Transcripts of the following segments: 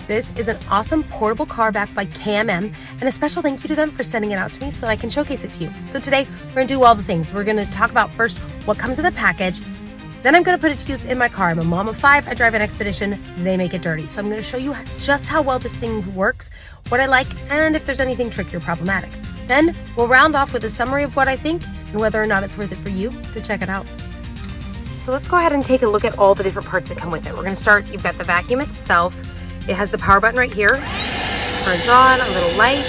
This is an awesome portable car vac by KMM, and a special thank you to them for sending it out to me so I can showcase it to you. So today, we're gonna do all the things. We're gonna talk about first what comes in the package, then I'm gonna put it to use in my car. I'm a mom of 5, I drive an Expedition, they make it dirty. So I'm gonna show you just how well this thing works, what I like, and if there's anything tricky or problematic. Then we'll round off with a summary of what I think and whether or not it's worth it for you to check it out. So let's go ahead and take a look at all the different parts that come with it. We're gonna start, you've got the vacuum itself. It has the power button right here. Turns on, a little light.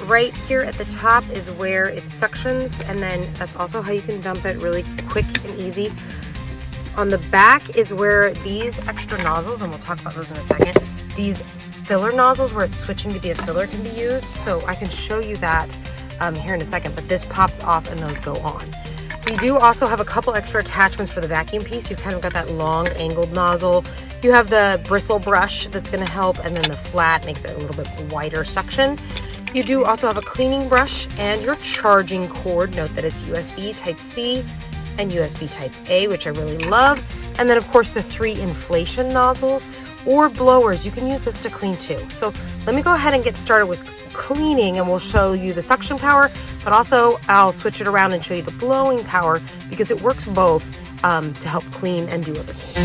Right here at the top is where it suctions, and then that's also how you can dump it really quick and easy. On the back is where these extra nozzles, and we'll talk about those in a second, these filler nozzles where it's switching to be a filler can be used. So I can show you that here in a second, but this pops off and those go on. We do also have a couple extra attachments for the vacuum piece. You've kind of got that long angled nozzle. You have the bristle brush that's gonna help, and then the flat makes it a little bit wider suction. You do also have a cleaning brush and your charging cord. Note that it's USB Type-C and USB Type-A, which I really love. And then of course the 3 inflation nozzles or blowers. You can use this to clean too. So let me go ahead and get started with cleaning, and we'll show you the suction power, but also I'll switch it around and show you the blowing power because it works both to help clean and do everything.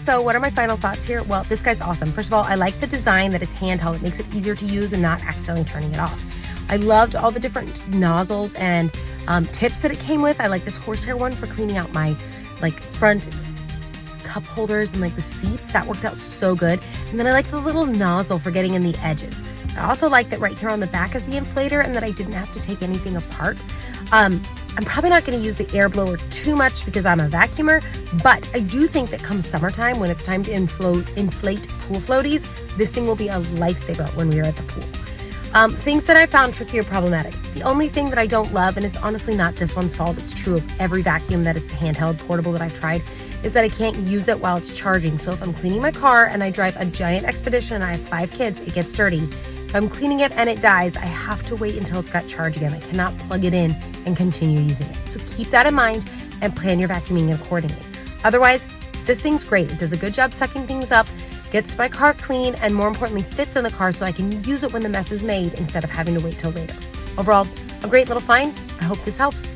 So what are my final thoughts here? Well, this guy's awesome. First of all, I like the design that it's handheld. It makes it easier to use and not accidentally turning it off. I loved all the different nozzles and tips that it came with. I like this horsehair one for cleaning out my front cup holders and the seats. That worked out so good. And then I like the little nozzle for getting in the edges. I also like that right here on the back is the inflator and that I didn't have to take anything apart. I'm probably not going to use the air blower too much because I'm a vacuumer, but I do think that come summertime, when it's time to inflate pool floaties, this thing will be a lifesaver when we are at the pool. Things that I found tricky or problematic. The only thing that I don't love, and it's honestly not this one's fault, it's true of every vacuum that it's handheld portable that I've tried, is that I can't use it while it's charging. So if I'm cleaning my car and I drive a giant Expedition and I have 5 kids, it gets dirty. If I'm cleaning it and it dies, I have to wait until it's got charge again. I cannot plug it in and continue using it. So keep that in mind and plan your vacuuming accordingly. Otherwise, this thing's great. It does a good job sucking things up, gets my car clean, and more importantly, fits in the car so I can use it when the mess is made instead of having to wait till later. Overall, a great little find. I hope this helps.